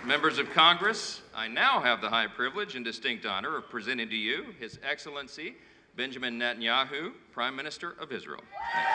Members of Congress, I now have the high privilege and distinct honor of presenting to you His Excellency Benjamin Netanyahu, Prime Minister of Israel. Thank you.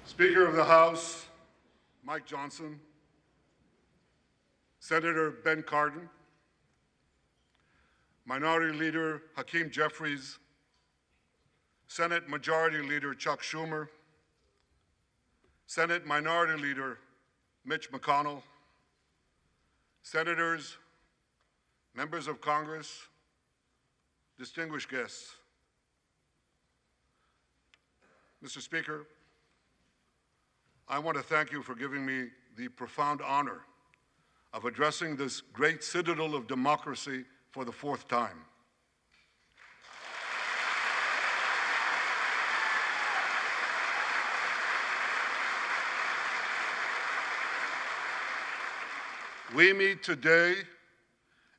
Speaker of the House, Mike Johnson, Senator Ben Cardin, Minority Leader Hakeem Jeffries, Senate Majority Leader Chuck Schumer, Senate Minority Leader Mitch McConnell, Senators, members of Congress, distinguished guests. Mr. Speaker, I want to thank you for giving me the profound honor of addressing this great citadel of democracy for the fourth time. We meet today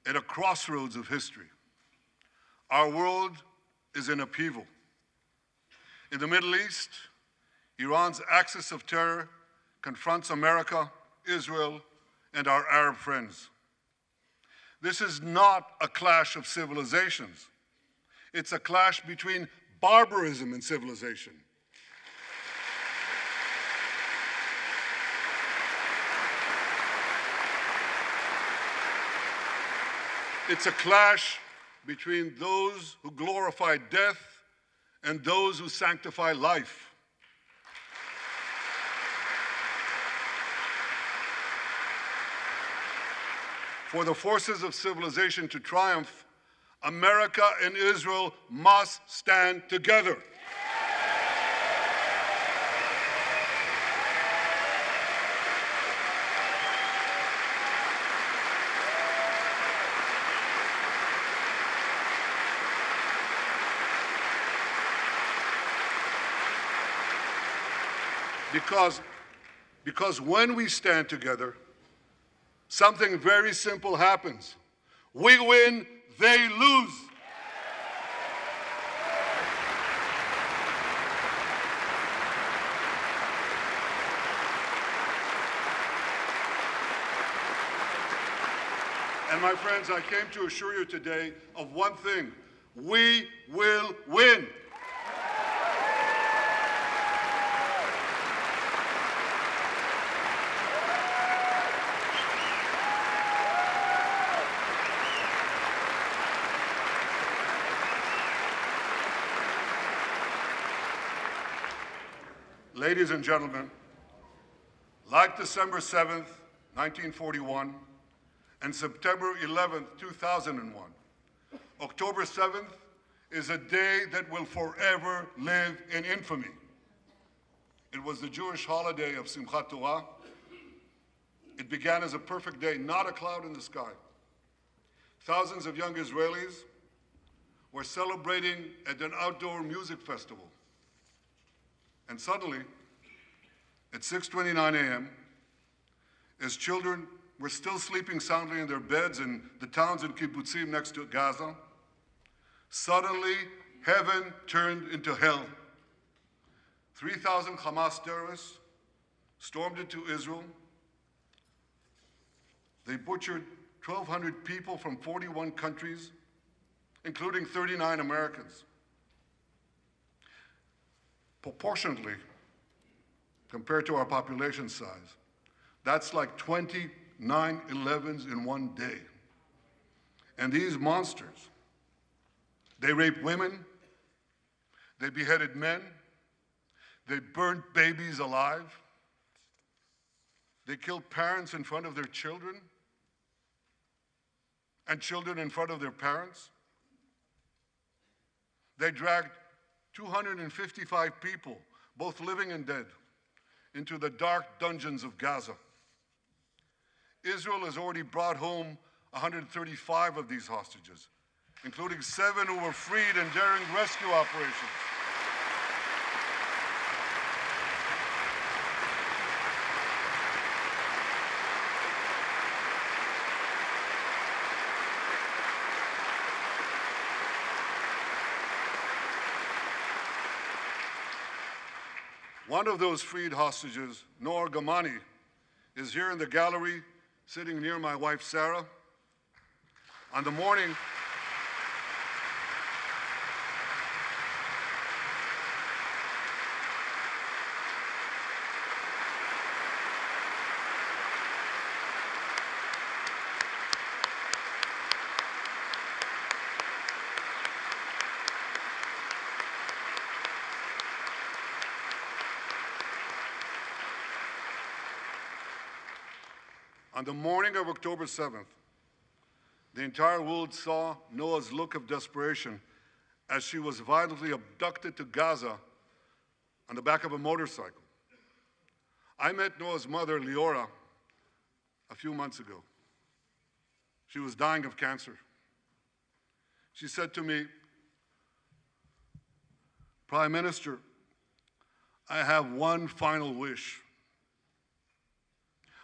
at a crossroads of history. Our world is in upheaval. In the Middle East, Iran's axis of terror confronts America, Israel, and our Arab friends. This is not a clash of civilizations. It's a clash between barbarism and civilization. It's a clash between those who glorify death and those who sanctify life. For the forces of civilization to triumph, America and Israel must stand together. Because when we stand together, something very simple happens. We win, they lose. And my friends, I came to assure you today of one thing: we will win. Ladies and gentlemen, like December 7th, 1941, and September 11th, 2001, October 7th is a day that will forever live in infamy. It was the Jewish holiday of Simchat Torah. It began as a perfect day, not a cloud in the sky. Thousands of young Israelis were celebrating at an outdoor music festival. And suddenly, at 6:29 a.m., as children were still sleeping soundly in their beds in the towns and kibbutzim next to Gaza, suddenly heaven turned into hell. 3,000 Hamas terrorists stormed into Israel. They butchered 1,200 people from 41 countries, including 39 Americans. Proportionately, compared to our population size, that's like 20 9/11s in one day. And these monsters, they raped women, they beheaded men, they burnt babies alive, they killed parents in front of their children, and children in front of their parents. They dragged 255 people, both living and dead, into the dark dungeons of Gaza. Israel has already brought home 135 of these hostages, including 7 who were freed in daring rescue operations. One of those freed hostages, Noor Gamani, is here in the gallery, sitting near my wife, Sarah. On the morning of October 7th, the entire world saw Noah's look of desperation as she was violently abducted to Gaza on the back of a motorcycle. I met Noah's mother, Leora, a few months ago. She was dying of cancer. She said to me, "Prime Minister, I have one final wish.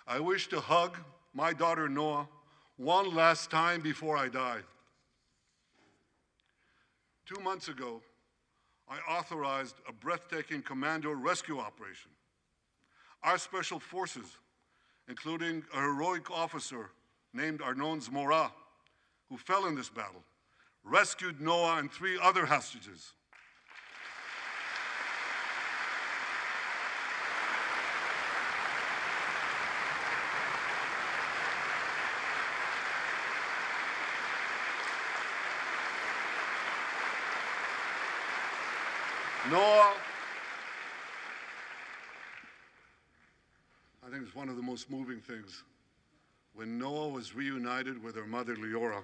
I wish to hug my daughter Noah one last time before I die." 2 months ago, I authorized a breathtaking commando rescue operation. Our special forces, including a heroic officer named Arnon Zmora, who fell in this battle, rescued Noah and 3 other hostages. Noah, I think it's one of the most moving things. When Noah was reunited with her mother, Leora,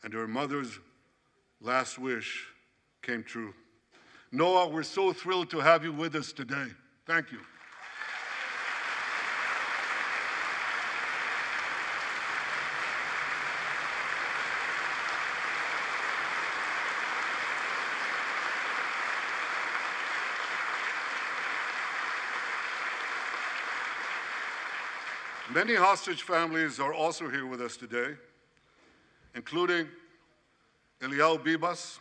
and her mother's last wish came true. Noah, we're so thrilled to have you with us today. Thank you. Many hostage families are also here with us today, including Eliyahu Bibas.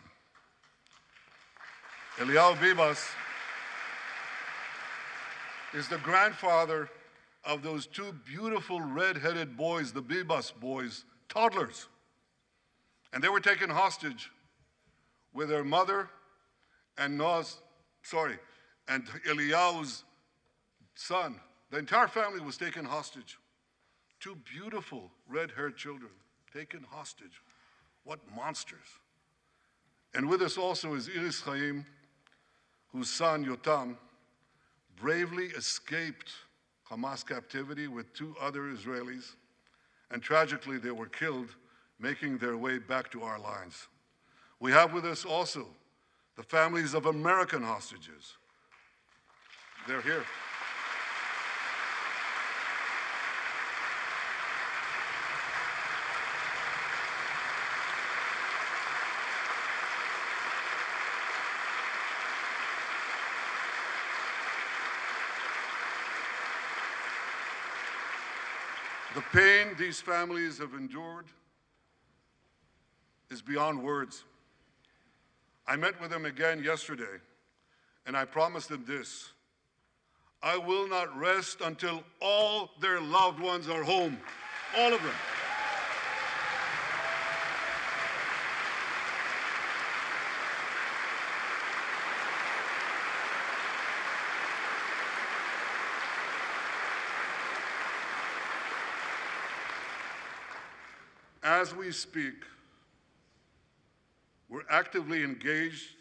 Eliyahu Bibas is the grandfather of those 2 beautiful red-headed boys, the Bibas boys, toddlers. And they were taken hostage with their mother and Eliyahu's son. The entire family was taken hostage. 2 beautiful red-haired children taken hostage. What monsters. And with us also is Iris Chaim, whose son, Yotam, bravely escaped Hamas captivity with 2 other Israelis, and tragically they were killed, making their way back to our lines. We have with us also the families of American hostages. They're here. The pain these families have endured is beyond words. I met with them again yesterday, and I promised them this: I will not rest until all their loved ones are home, all of them. As we speak, we're actively engaged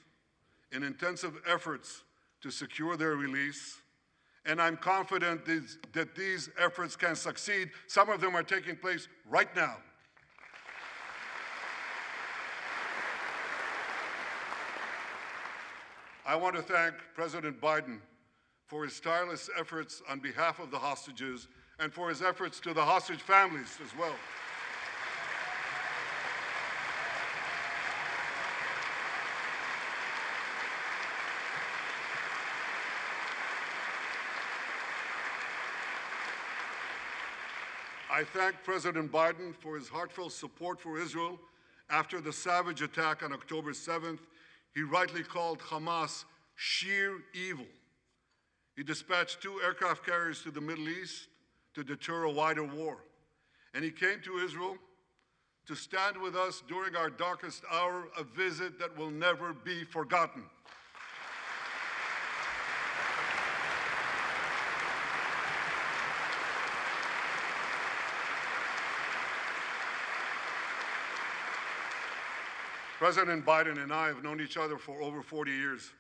in intensive efforts to secure their release, and I'm confident that these efforts can succeed. Some of them are taking place right now. I want to thank President Biden for his tireless efforts on behalf of the hostages and for his efforts to the hostage families as well. I thank President Biden for his heartfelt support for Israel after the savage attack on October 7th. He rightly called Hamas sheer evil. He dispatched 2 aircraft carriers to the Middle East to deter a wider war. And he came to Israel to stand with us during our darkest hour, a visit that will never be forgotten. President Biden and I have known each other for over 40 years.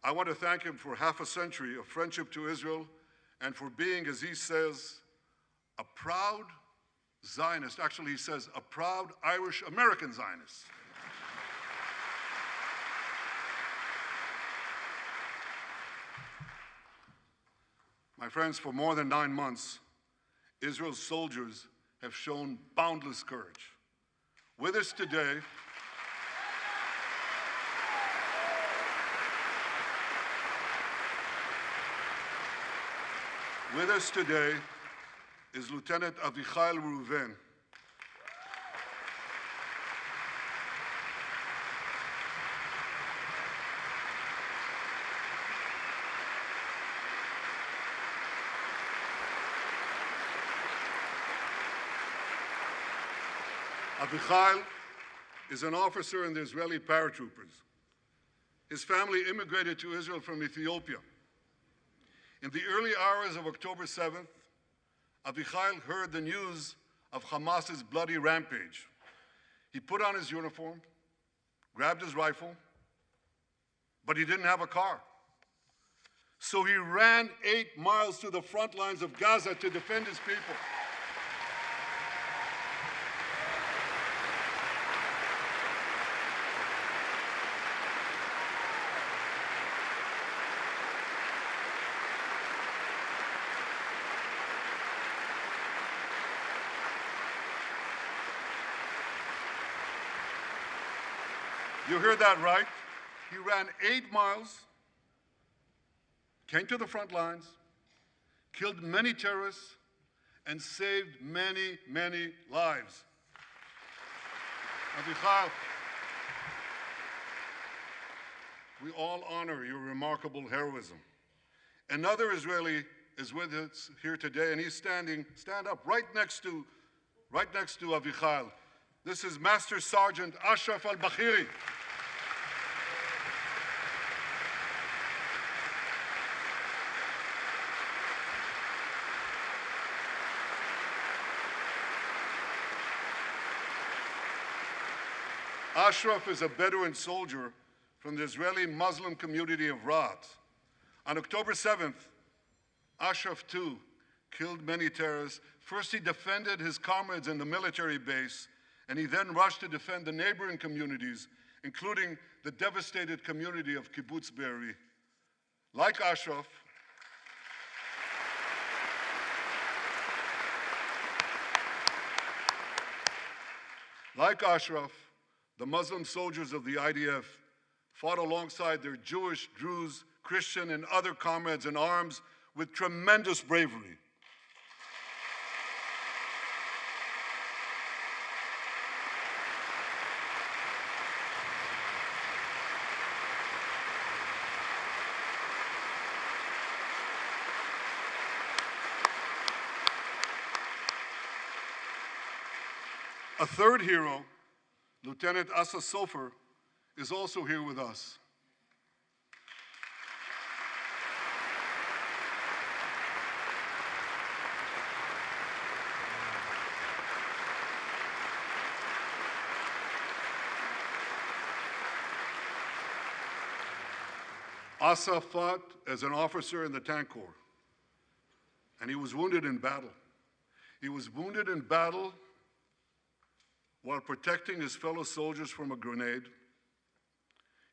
I want to thank him for half a century of friendship to Israel and for being, as he says, a proud Zionist. Actually, he says a proud Irish-American Zionist. My friends, for more than 9 months, Israel's soldiers have shown boundless courage. With us today, is Lieutenant Avichai Reuven. Avichai is an officer in the Israeli paratroopers. His family immigrated to Israel from Ethiopia. In the early hours of October 7th, Avichai heard the news of Hamas's bloody rampage. He put on his uniform, grabbed his rifle, but he didn't have a car. So he ran 8 miles to the front lines of Gaza to defend his people. You heard that right. He ran 8 miles, came to the front lines, killed many terrorists, and saved many, many lives. Avichai, we all honor your remarkable heroism. Another Israeli is with us here today, and he's stand up right next to Avichai. This is Master Sergeant Ashraf al-Bakhiri. Ashraf is a Bedouin soldier from the Israeli Muslim community of Raat. On October 7th, Ashraf too killed many terrorists. First, he defended his comrades in the military base, and he then rushed to defend the neighboring communities, including the devastated community of Kibbutz Be'eri. Like Ashraf, the Muslim soldiers of the IDF fought alongside their Jewish, Druze, Christian, and other comrades in arms with tremendous bravery. A third hero, Lieutenant Asa Sofer, is also here with us. Asa fought as an officer in the Tank Corps, and he was wounded in battle. He was wounded in battle while protecting his fellow soldiers from a grenade.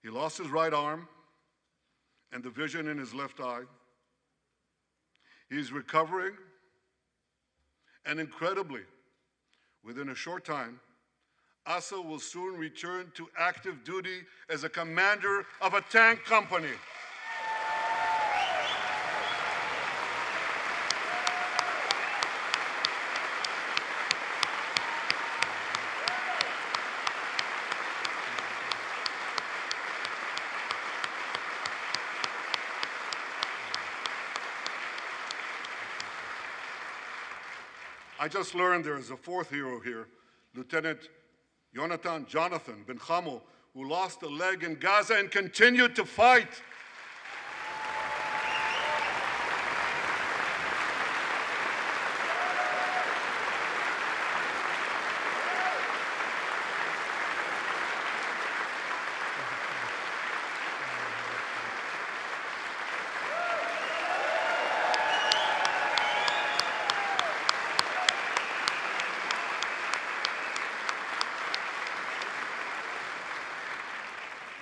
He lost his right arm and the vision in his left eye. He's recovering, and incredibly, within a short time, Asa will soon return to active duty as a commander of a tank company. I just learned there is a fourth hero here, Lieutenant Jonathan Ben Chamo, who lost a leg in Gaza and continued to fight.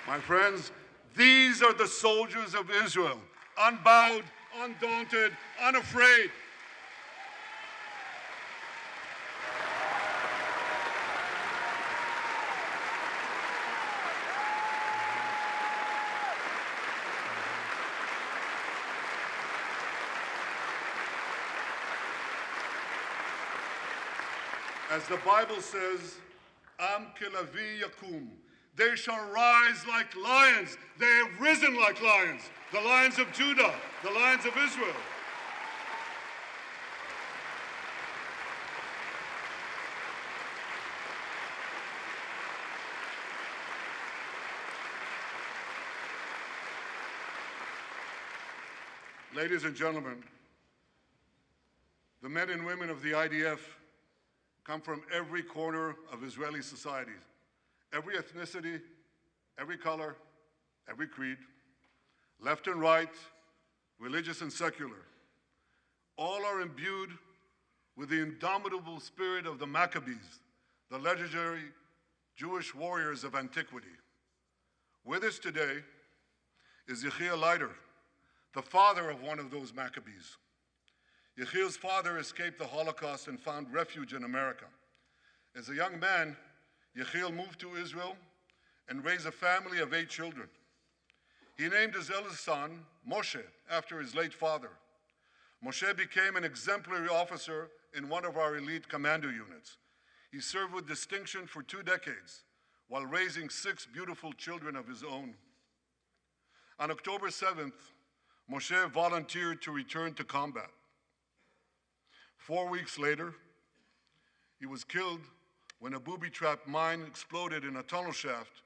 My friends, these are the soldiers of Israel, unbowed, undaunted, unafraid. As the Bible says, Am kelavi yakum. They shall rise like lions. They have risen like lions. The lions of Judah, the lions of Israel. Ladies and gentlemen, the men and women of the IDF come from every corner of Israeli society. Every ethnicity, every color, every creed, left and right, religious and secular. All are imbued with the indomitable spirit of the Maccabees, the legendary Jewish warriors of antiquity. With us today is Yechiel Leiter, the father of one of those Maccabees. Yechiel's father escaped the Holocaust and found refuge in America. As a young man, Yechiel moved to Israel and raised a family of 8 children. He named his eldest son, Moshe, after his late father. Moshe became an exemplary officer in one of our elite commando units. He served with distinction for 2 decades while raising 6 beautiful children of his own. On October 7th, Moshe volunteered to return to combat. 4 weeks later, he was killed when a booby-trapped mine exploded in a tunnel shaft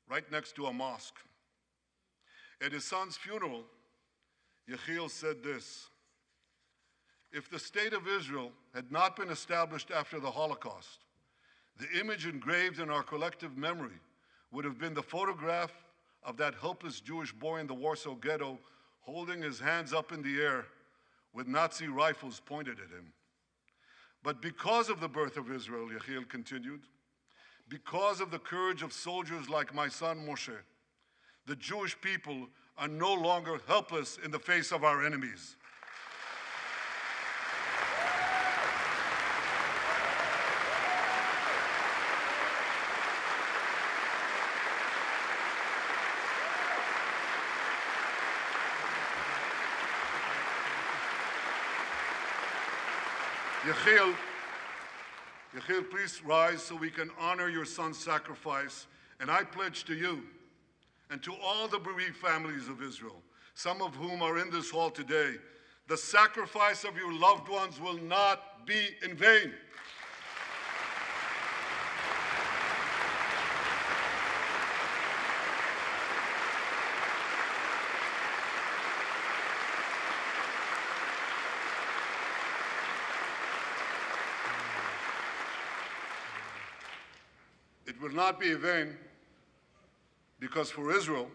right next to a mosque. At his son's funeral, Yechiel said this: "If the state of Israel had not been established after the Holocaust, the image engraved in our collective memory would have been the photograph of that helpless Jewish boy in the Warsaw Ghetto holding his hands up in the air with Nazi rifles pointed at him. But because of the birth of Israel," Yechiel continued, "because of the courage of soldiers like my son Moshe, the Jewish people are no longer helpless in the face of our enemies." Yechiel, please rise so we can honor your son's sacrifice. And I pledge to you and to all the bereaved families of Israel, some of whom are in this hall today, the sacrifice of your loved ones will not be in vain. It will not be in vain because for Israel,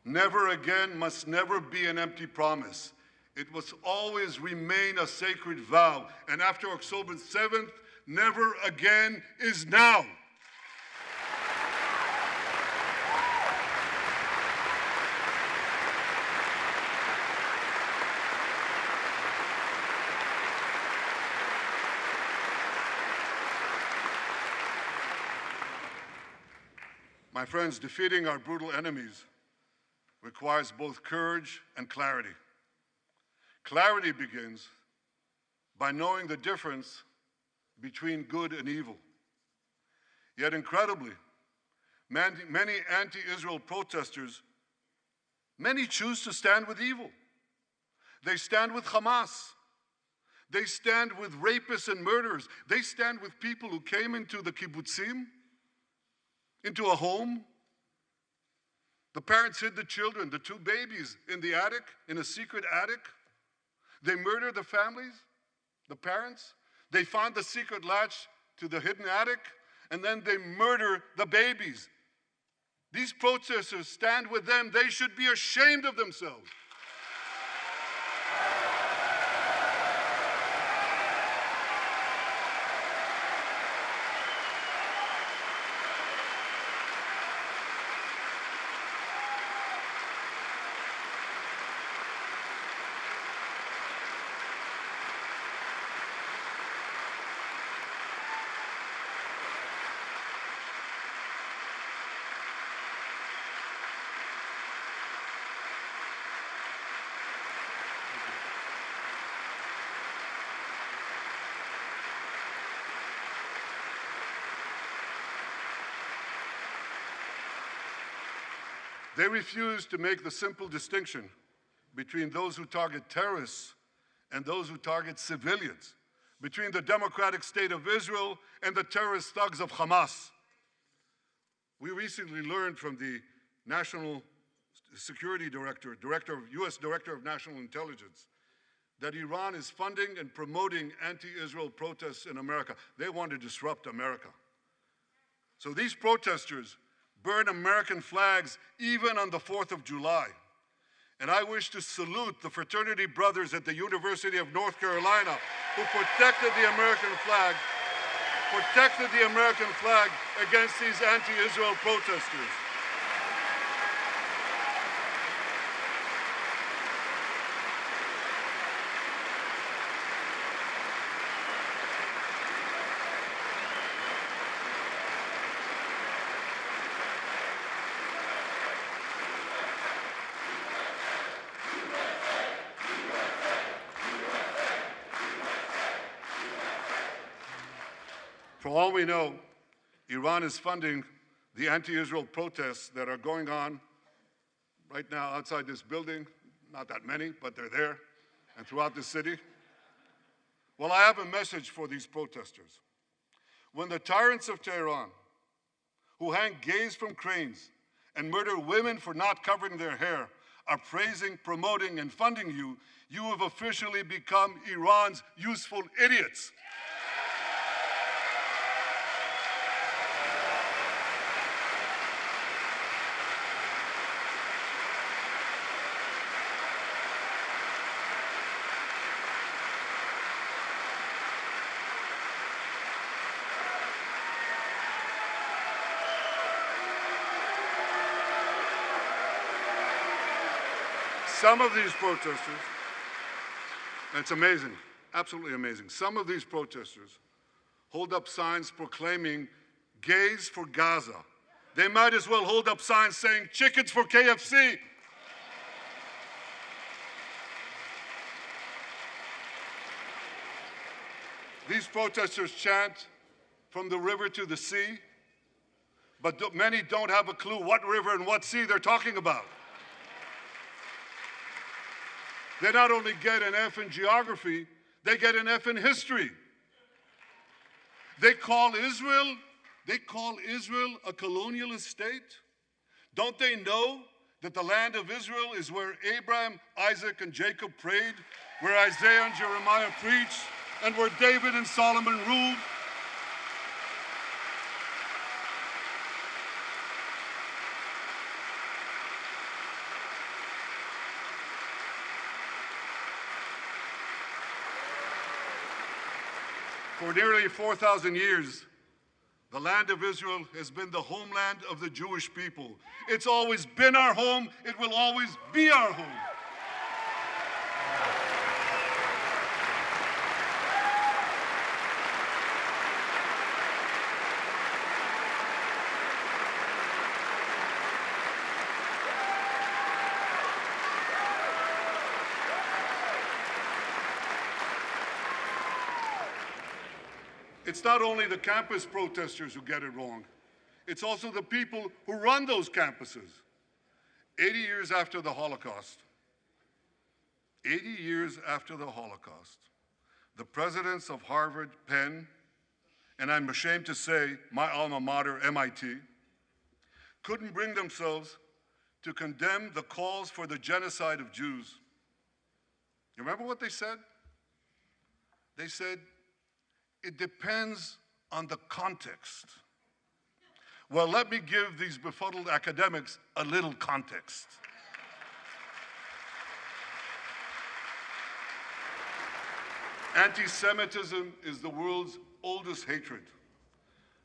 Never again must never be an empty promise. It must always remain a sacred vow. And after October 7th, never again is now. My friends, defeating our brutal enemies requires both courage and clarity. Clarity begins by knowing the difference between good and evil. Yet incredibly, many anti-Israel protesters, many choose to stand with evil. They stand with Hamas. They stand with rapists and murderers. They stand with people who came into the kibbutzim, into a home. The parents hid the children, the two babies, in the attic, in a secret attic. They murdered the families, the parents. They found the secret latch to the hidden attic, and then they murder the babies. These protesters stand with them. They should be ashamed of themselves. They refuse to make the simple distinction between those who target terrorists and those who target civilians, between the democratic state of Israel and the terrorist thugs of Hamas. We recently learned from the National Security Director, U.S. Director of National Intelligence, that Iran is funding and promoting anti-Israel protests in America. They want to disrupt America. So these protesters burn American flags even on the 4th of July. And I wish to salute the fraternity brothers at the University of North Carolina who protected the American flag against these anti-Israel protesters. For all we know, Iran is funding the anti-Israel protests that are going on right now outside this building. Not that many, but they're there, and throughout the city. Well, I have a message for these protesters. When the tyrants of Tehran, who hang gays from cranes and murder women for not covering their hair, are praising, promoting, and funding you, you have officially become Iran's useful idiots. Some of these protesters, it's amazing, absolutely amazing. Some of these protesters hold up signs proclaiming gays for Gaza. They might as well hold up signs saying chickens for KFC. These protesters chant from the river to the sea, but many don't have a clue what river and what sea they're talking about. They not only get an F in geography, they get an F in history. They call Israel a colonialist state. Don't they know that the land of Israel is where Abraham, Isaac, and Jacob prayed, where Isaiah and Jeremiah preached, and where David and Solomon ruled? For nearly 4,000 years, the land of Israel has been the homeland of the Jewish people. It's always been our home. It will always be our home. It's not only the campus protesters who get it wrong. It's also the people who run those campuses. 80 years after the Holocaust, the presidents of Harvard, Penn, and I'm ashamed to say my alma mater, MIT, couldn't bring themselves to condemn the calls for the genocide of Jews. You remember what they said? They said, it depends on the context. Well, let me give these befuddled academics a little context. Anti-Semitism is the world's oldest hatred.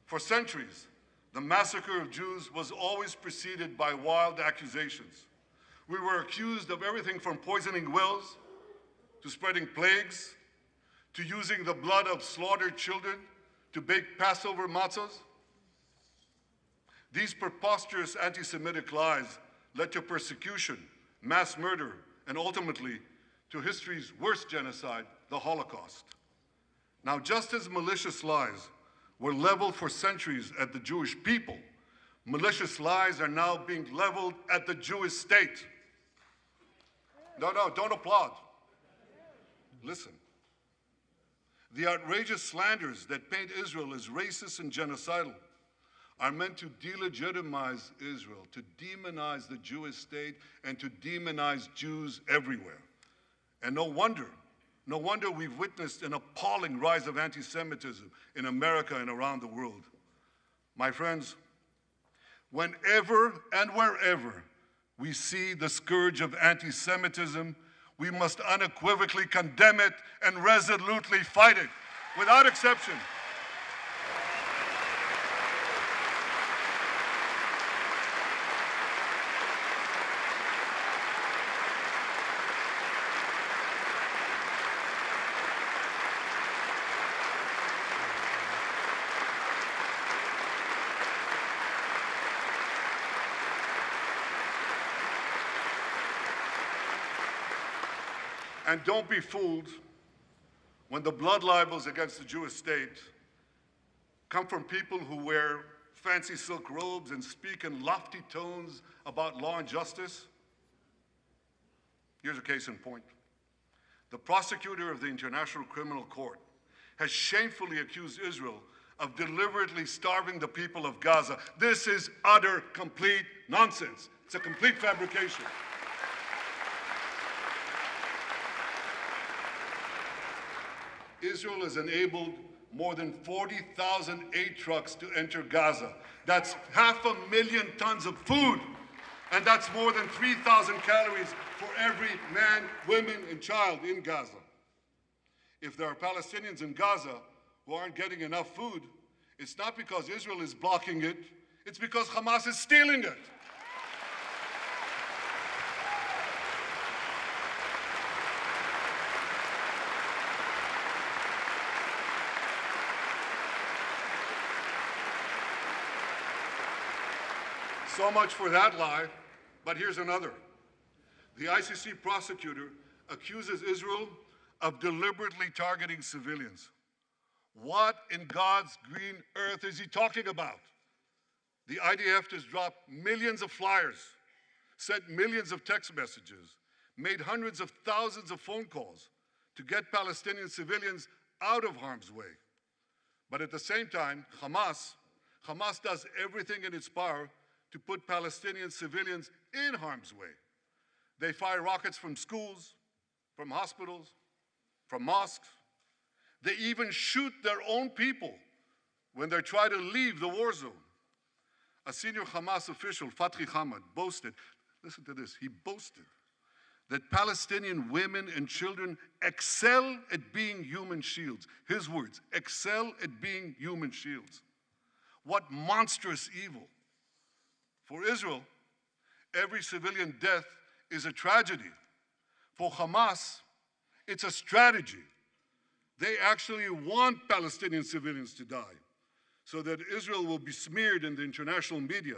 For centuries, the massacre of Jews was always preceded by wild accusations. We were accused of everything from poisoning wells to spreading plagues, to using the blood of slaughtered children to bake Passover matzahs. These preposterous anti-Semitic lies led to persecution, mass murder, and ultimately to history's worst genocide, the Holocaust. Now, just as malicious lies were leveled for centuries at the Jewish people, malicious lies are now being leveled at the Jewish state. No, don't applaud. Listen. The outrageous slanders that paint Israel as racist and genocidal are meant to delegitimize Israel, to demonize the Jewish state, and to demonize Jews everywhere. And no wonder we've witnessed an appalling rise of anti-Semitism in America and around the world. My friends, whenever and wherever we see the scourge of anti-Semitism, we must unequivocally condemn it and resolutely fight it, without exception. And don't be fooled when the blood libels against the Jewish state come from people who wear fancy silk robes and speak in lofty tones about law and justice. Here's a case in point. The prosecutor of the International Criminal Court has shamefully accused Israel of deliberately starving the people of Gaza. This is utter, complete nonsense. It's a complete fabrication. Israel has enabled more than 40,000 aid trucks to enter Gaza. That's 500,000 tons of food, and that's more than 3,000 calories for every man, woman, and child in Gaza. If there are Palestinians in Gaza who aren't getting enough food, it's not because Israel is blocking it, it's because Hamas is stealing it. So much for that lie, but here's another. The ICC prosecutor accuses Israel of deliberately targeting civilians. What in God's green earth is he talking about? The IDF has dropped millions of flyers, sent millions of text messages, made hundreds of thousands of phone calls to get Palestinian civilians out of harm's way. But at the same time, Hamas does everything in its power to put Palestinian civilians in harm's way. They fire rockets from schools, from hospitals, from mosques. They even shoot their own people when they try to leave the war zone. A senior Hamas official, Fatri Hamad, boasted, listen to this, he boasted that Palestinian women and children excel at being human shields. His words, excel at being human shields. What monstrous evil. For Israel, every civilian death is a tragedy. For Hamas, it's a strategy. They actually want Palestinian civilians to die so that Israel will be smeared in the international media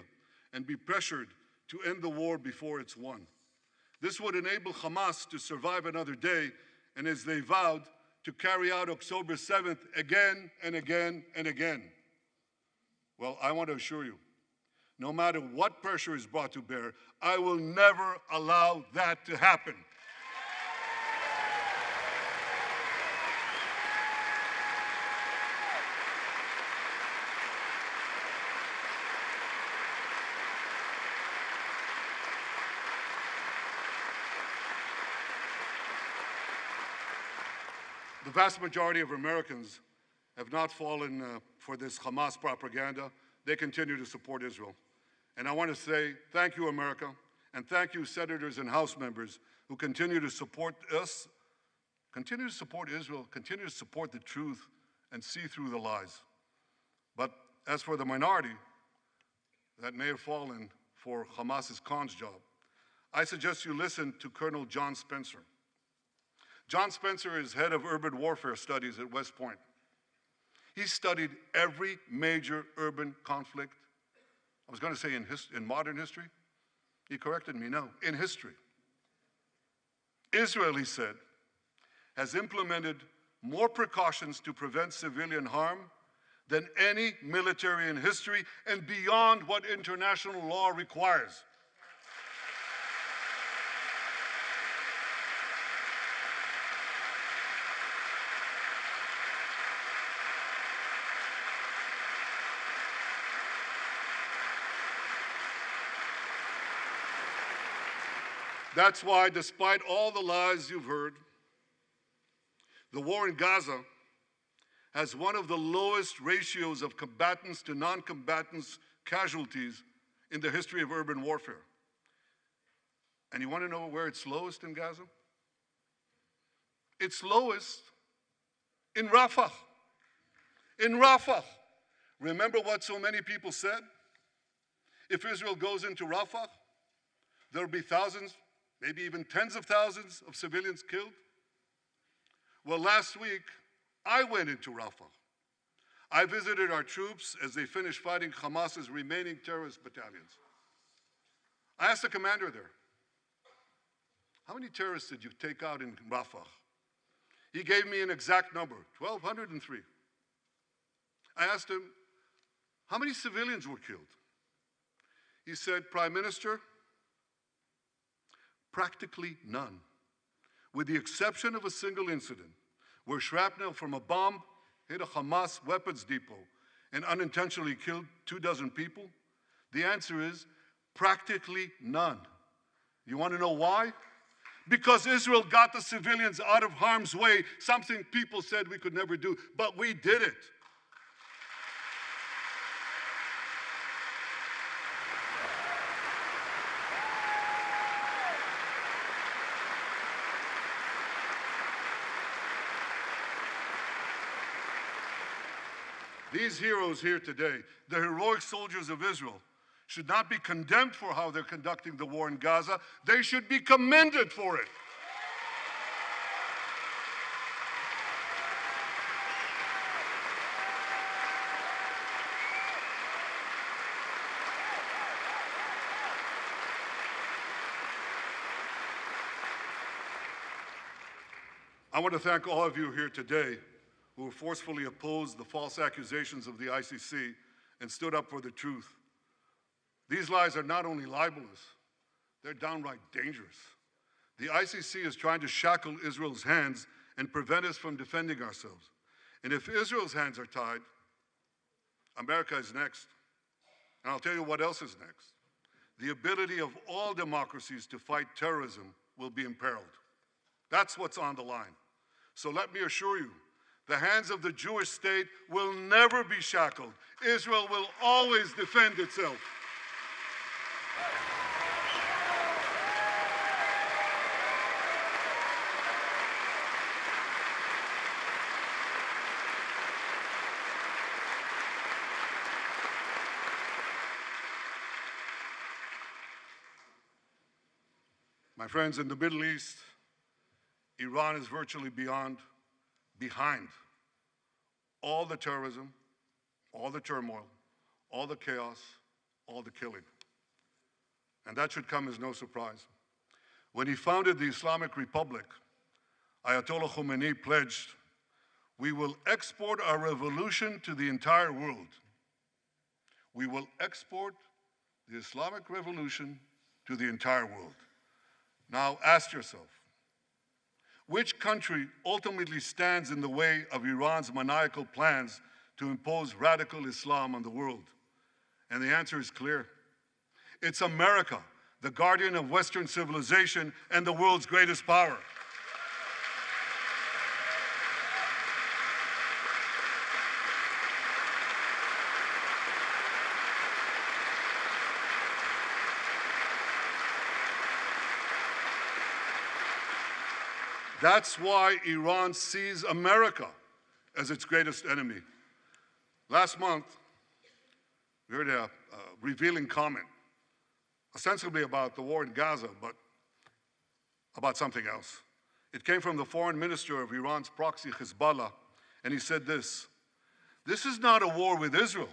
and be pressured to end the war before it's won. This would enable Hamas to survive another day, and as they vowed, to carry out October 7th again and again and again. Well, I want to assure you, no matter what pressure is brought to bear, I will never allow that to happen. The vast majority of Americans have not fallen for this Hamas propaganda. They continue to support Israel. And I want to say thank you, America, and thank you, senators and House members who continue to support us, continue to support Israel, continue to support the truth and see through the lies. But as for the minority that may have fallen for Hamas's con's job, I suggest you listen to Colonel John Spencer. John Spencer is head of urban warfare studies at West Point. He studied every major urban conflict. I was going to say in modern history. He corrected me, no, in history. Israel, he said, has implemented more precautions to prevent civilian harm than any military in history and beyond what international law requires. That's why, despite all the lies you've heard, the war in Gaza has one of the lowest ratios of combatants to non-combatants casualties in the history of urban warfare. And you want to know where it's lowest in Gaza? It's lowest in Rafah. In Rafah. Remember what so many people said? If Israel goes into Rafah, there will be thousands, maybe even tens of thousands of civilians killed. Well, last week, I went into Rafah. I visited our troops as they finished fighting Hamas's remaining terrorist battalions. I asked the commander there, how many terrorists did you take out in Rafah? He gave me an exact number, 1,203. I asked him, how many civilians were killed? He said, Prime Minister, practically none, with the exception of a single incident where shrapnel from a bomb hit a Hamas weapons depot and unintentionally killed 24 people. The answer is practically none. You want to know why? Because Israel got the civilians out of harm's way, something people said we could never do, but we did it. These heroes here today, the heroic soldiers of Israel, should not be condemned for how they're conducting the war in Gaza. They should be commended for it. I want to thank all of you here today who forcefully opposed the false accusations of the ICC and stood up for the truth. These lies are not only libelous, they're downright dangerous. The ICC is trying to shackle Israel's hands and prevent us from defending ourselves. And if Israel's hands are tied, America is next. And I'll tell you what else is next. The ability of all democracies to fight terrorism will be imperiled. That's what's on the line. So let me assure you, the hands of the Jewish state will never be shackled. Israel will always defend itself. My friends, in the Middle East, Iran is virtually behind all the terrorism, all the turmoil, all the chaos, all the killing. And that should come as no surprise. When he founded the Islamic Republic, Ayatollah Khomeini pledged, "We will export our revolution to the entire world." We will export the Islamic revolution to the entire world. Now ask yourself, which country ultimately stands in the way of Iran's maniacal plans to impose radical Islam on the world? And the answer is clear. It's America, the guardian of Western civilization and the world's greatest power. That's why Iran sees America as its greatest enemy. Last month, we heard a revealing comment, ostensibly about the war in Gaza, but about something else. It came from the foreign minister of Iran's proxy, Hezbollah, and he said this: "This is not a war with Israel.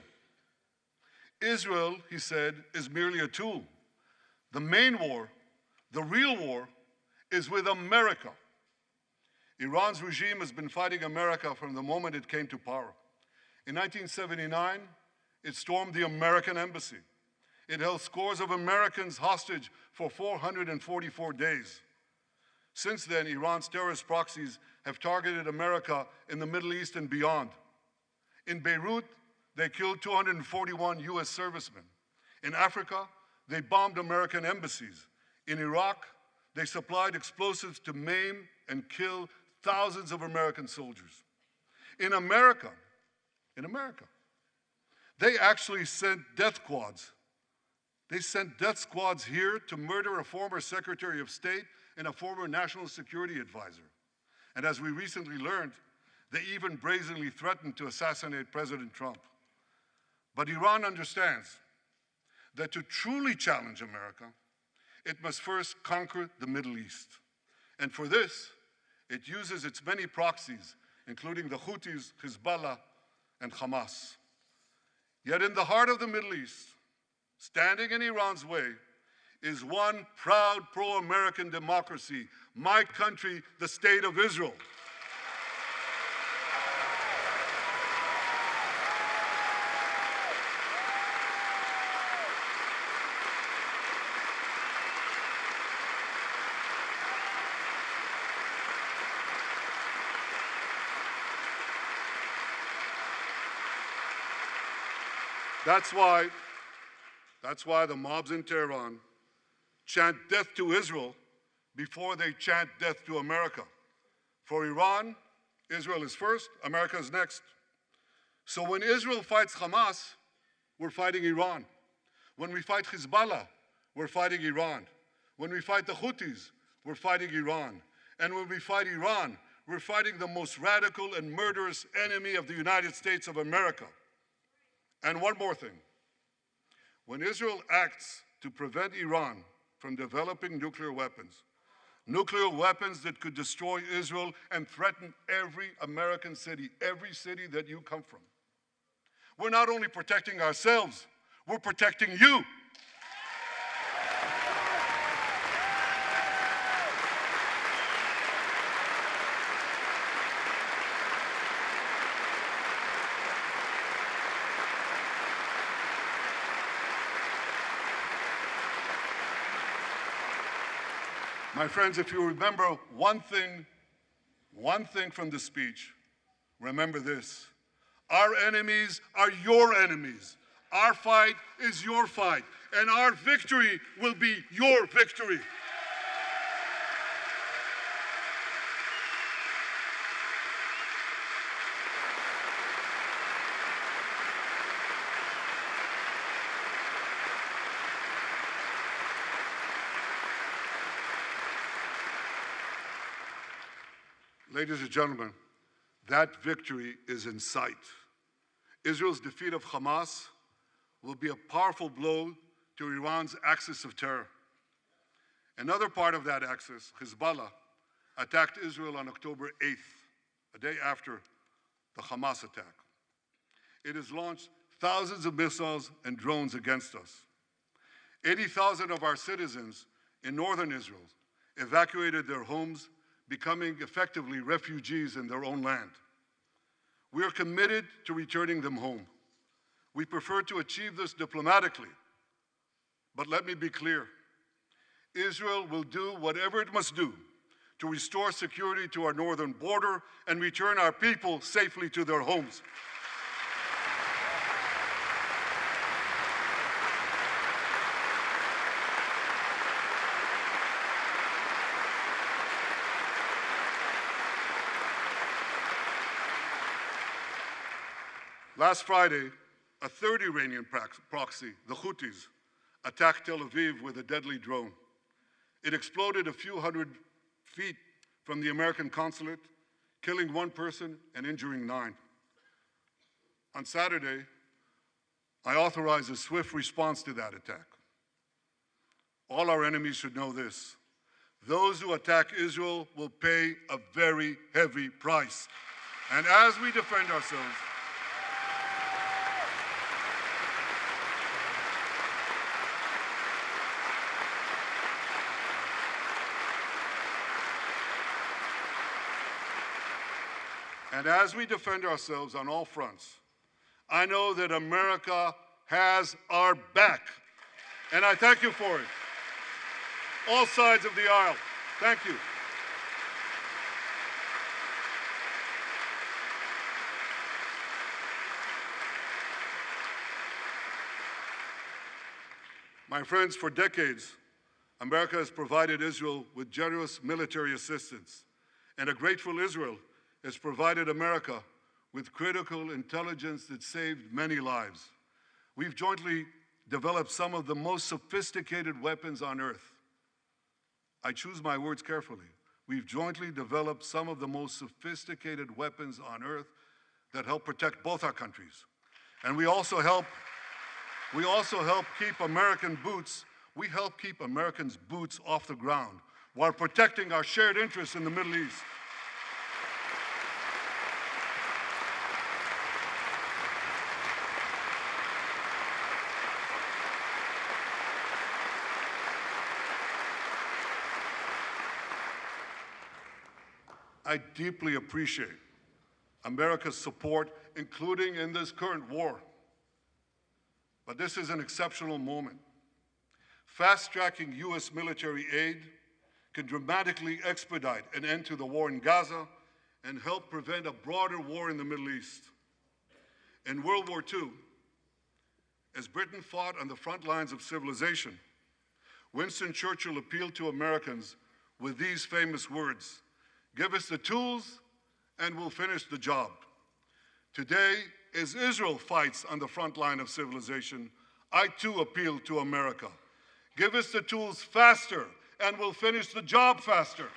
Israel," he said, "is merely a tool. The main war, the real war, is with America." Iran's regime has been fighting America from the moment it came to power. In 1979, it stormed the American embassy. It held scores of Americans hostage for 444 days. Since then, Iran's terrorist proxies have targeted America in the Middle East and beyond. In Beirut, they killed 241 US servicemen. In Africa, they bombed American embassies. In Iraq, they supplied explosives to maim and kill thousands of American soldiers. In America, they actually sent death squads. They sent death squads here to murder a former Secretary of State and a former National Security Advisor. And as we recently learned, they even brazenly threatened to assassinate President Trump. But Iran understands that to truly challenge America, it must first conquer the Middle East. And for this, it uses its many proxies, including the Houthis, Hezbollah, and Hamas. Yet in the heart of the Middle East, standing in Iran's way, is one proud pro-American democracy, my country, the State of Israel. That's why the mobs in Tehran chant death to Israel before they chant death to America. For Iran, Israel is first, America is next. So when Israel fights Hamas, we're fighting Iran. When we fight Hezbollah, we're fighting Iran. When we fight the Houthis, we're fighting Iran. And when we fight Iran, we're fighting the most radical and murderous enemy of the United States of America. And one more thing. When Israel acts to prevent Iran from developing nuclear weapons that could destroy Israel and threaten every American city, every city that you come from, we're not only protecting ourselves, we're protecting you. My friends, if you remember one thing from the speech, remember this: our enemies are your enemies. Our fight is your fight, and our victory will be your victory. Ladies and gentlemen, that victory is in sight. Israel's defeat of Hamas will be a powerful blow to Iran's axis of terror. Another part of that axis, Hezbollah, attacked Israel on October 8th, a day after the Hamas attack. It has launched thousands of missiles and drones against us. 80,000 of our citizens in northern Israel evacuated their homes, becoming effectively refugees in their own land. We are committed to returning them home. We prefer to achieve this diplomatically, but let me be clear. Israel will do whatever it must do to restore security to our northern border and return our people safely to their homes. Last Friday, a third Iranian proxy, the Houthis, attacked Tel Aviv with a deadly drone. It exploded a few hundred feet from the American consulate, killing one person and injuring 9. On Saturday, I authorized a swift response to that attack. All our enemies should know this. Those who attack Israel will pay a very heavy price. And as we defend ourselves, on all fronts, I know that America has our back, and I thank you for it. All sides of the aisle, thank you. My friends, for decades, America has provided Israel with generous military assistance, and a grateful Israel has provided America with critical intelligence that saved many lives. We've jointly developed some of the most sophisticated weapons on earth. I choose my words carefully. We've jointly developed some of the most sophisticated weapons on earth that help protect both our countries. And we also help keep Americans' boots off the ground while protecting our shared interests in the Middle East. I deeply appreciate America's support, including in this current war. But this is an exceptional moment. Fast-tracking U.S. military aid can dramatically expedite an end to the war in Gaza and help prevent a broader war in the Middle East. In World War II, as Britain fought on the front lines of civilization, Winston Churchill appealed to Americans with these famous words: "Give us the tools and we'll finish the job." Today, as Israel fights on the front line of civilization, I too appeal to America. Give us the tools faster and we'll finish the job faster.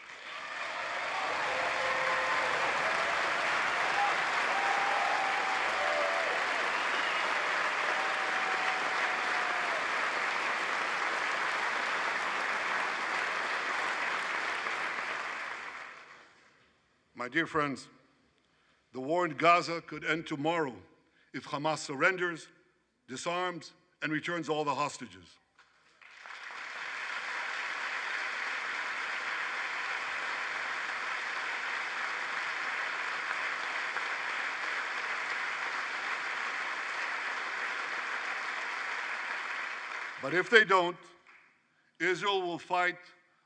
My dear friends, the war in Gaza could end tomorrow if Hamas surrenders, disarms, and returns all the hostages. But if they don't, Israel will fight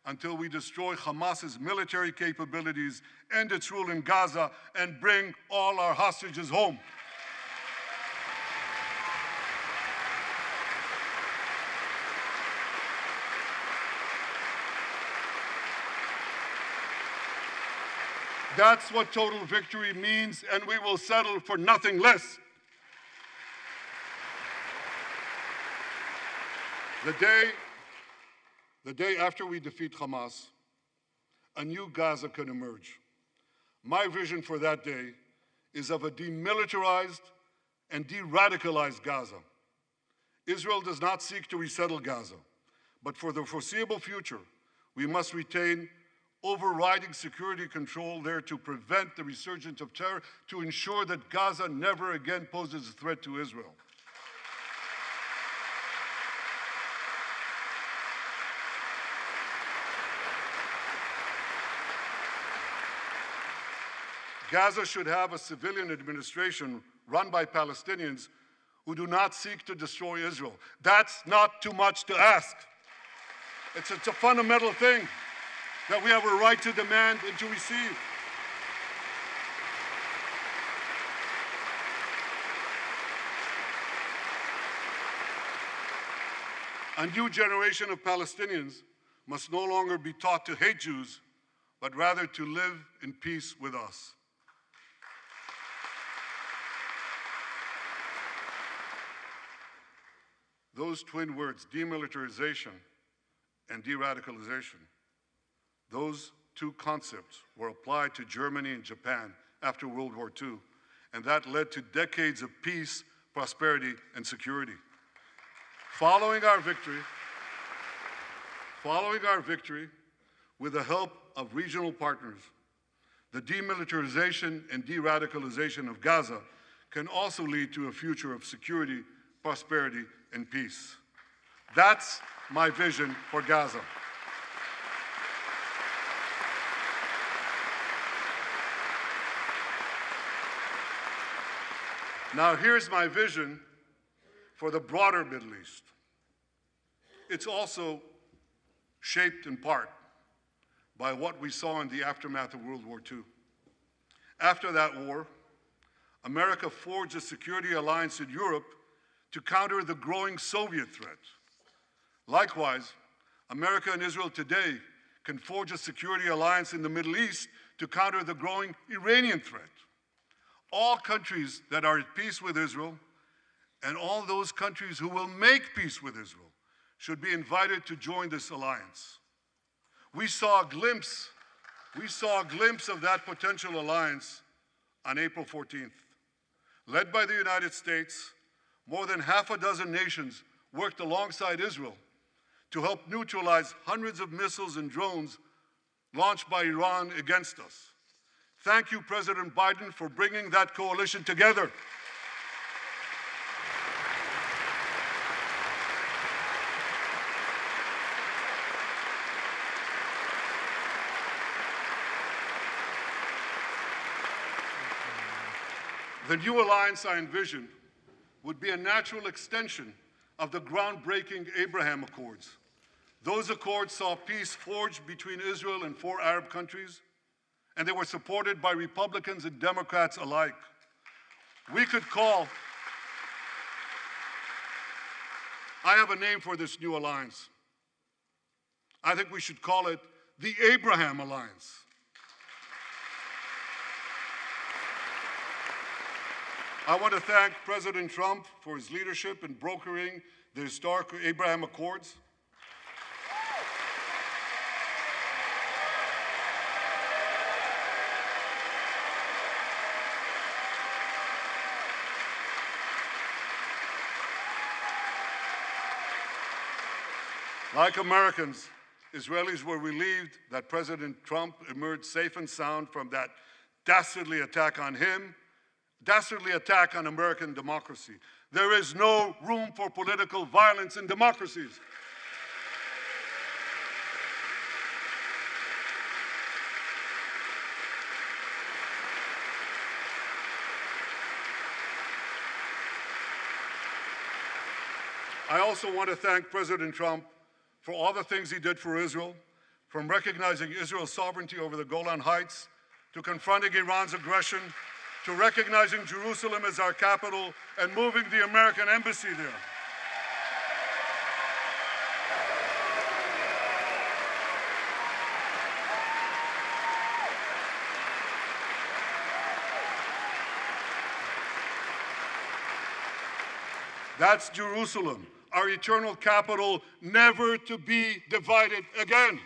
until we destroy Hamas's military capabilities, end its rule in Gaza, and bring all our hostages home. That's what total victory means, and we will settle for nothing less. The day after we defeat Hamas, a new Gaza can emerge. My vision for that day is of a demilitarized and de-radicalized Gaza. Israel does not seek to resettle Gaza, but for the foreseeable future, We must retain overriding security control there to prevent the resurgence of terror, to ensure that Gaza never again poses a threat to Israel. Gaza should have a civilian administration run by Palestinians who do not seek to destroy Israel. That's not too much to ask. It's a fundamental thing that we have a right to demand and to receive. A new generation of Palestinians must no longer be taught to hate Jews, but rather to live in peace with us. Those twin words, demilitarization and de-radicalization, those two concepts were applied to Germany and Japan after World War II, and that led to decades of peace, prosperity, and security. Following our victory, with the help of regional partners, the demilitarization and de-radicalization of Gaza can also lead to a future of security, prosperity, and peace. That's my vision for Gaza. Now here's my vision for the broader Middle East. It's also shaped in part by what we saw in the aftermath of World War II. After that war, America forged a security alliance in Europe to counter the growing Soviet threat. Likewise, America and Israel today can forge a security alliance in the Middle East to counter the growing Iranian threat. All countries that are at peace with Israel and all those countries who will make peace with Israel should be invited to join this alliance. We saw a glimpse of that potential alliance on April 14th. Led by the United States, more than half a dozen nations worked alongside Israel to help neutralize hundreds of missiles and drones launched by Iran against us. Thank you, President Biden, for bringing that coalition together. The new alliance I envision would be a natural extension of the groundbreaking Abraham Accords. Those accords saw peace forged between Israel and 4 Arab countries, and they were supported by Republicans and Democrats alike. We could call, I have a name for this new alliance. I think we should call it the Abraham Alliance. I want to thank President Trump for his leadership in brokering the historic Abraham Accords. Like Americans, Israelis were relieved that President Trump emerged safe and sound from that dastardly attack on him, dastardly attack on American democracy. There is no room for political violence in democracies. I also want to thank President Trump for all the things he did for Israel, from recognizing Israel's sovereignty over the Golan Heights, to confronting Iran's aggression, to recognizing Jerusalem as our capital and moving the American embassy there. That's Jerusalem, our eternal capital, never to be divided again.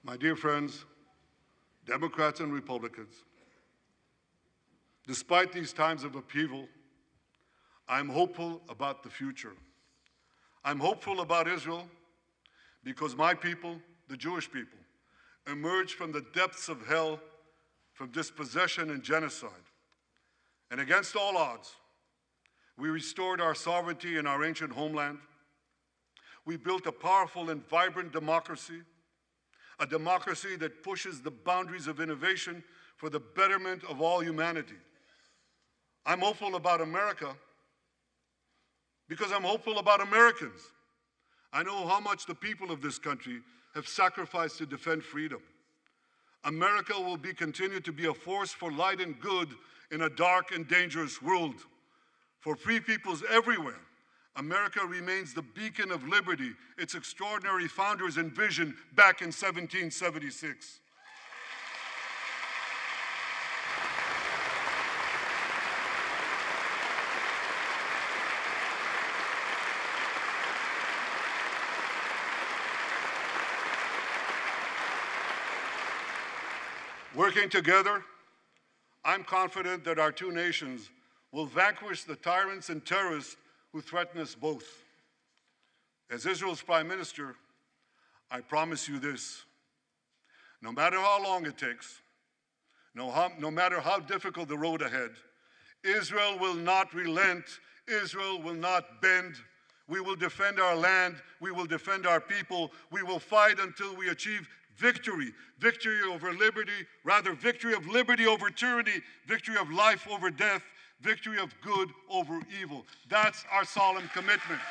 My dear friends, Democrats and Republicans, despite these times of upheaval, I'm hopeful about the future. I'm hopeful about Israel because my people, the Jewish people, emerged from the depths of hell, from dispossession and genocide. And against all odds, we restored our sovereignty in our ancient homeland. We built a powerful and vibrant democracy, a democracy that pushes the boundaries of innovation for the betterment of all humanity. I'm hopeful about America because I'm hopeful about Americans. I know how much the people of this country have sacrificed to defend freedom. America will continue to be a force for light and good in a dark and dangerous world. For free peoples everywhere, America remains the beacon of liberty its extraordinary founders envisioned back in 1776. Working together, I'm confident that our two nations will vanquish the tyrants and terrorists who threaten us both. As Israel's Prime Minister, I promise you this: no matter how long it takes, no matter how difficult the road ahead, Israel will not relent, Israel will not bend. We will defend our land, we will defend our people, we will fight until we achieve victory. Victory over liberty, rather victory of liberty over tyranny, victory of life over death, victory of good over evil. That's our solemn commitment.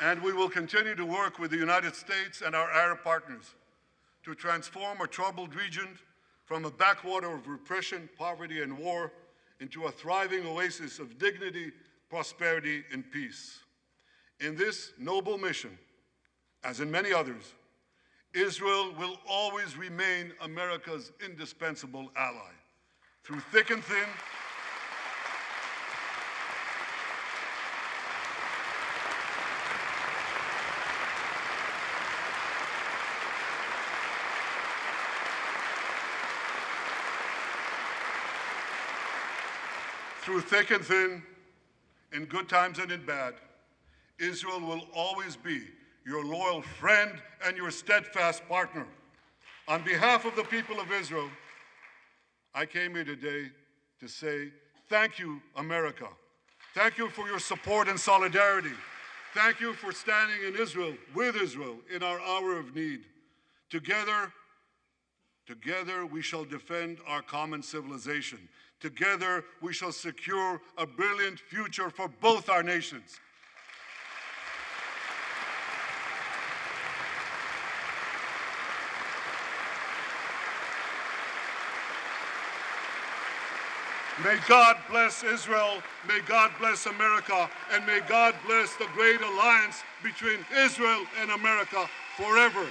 And we will continue to work with the United States and our Arab partners to transform a troubled region from a backwater of repression, poverty, and war into a thriving oasis of dignity, prosperity, and peace. In this noble mission, as in many others, Israel will always remain America's indispensable ally. Through thick and thin, in good times and in bad, Israel will always be your loyal friend and your steadfast partner. On behalf of the people of Israel, I came here today to say thank you, America. Thank you for your support and solidarity. Thank you for standing in Israel, with Israel, in our hour of need. Together we shall defend our common civilization. Together, we shall secure a brilliant future for both our nations. May God bless Israel, may God bless America, and may God bless the great alliance between Israel and America forever.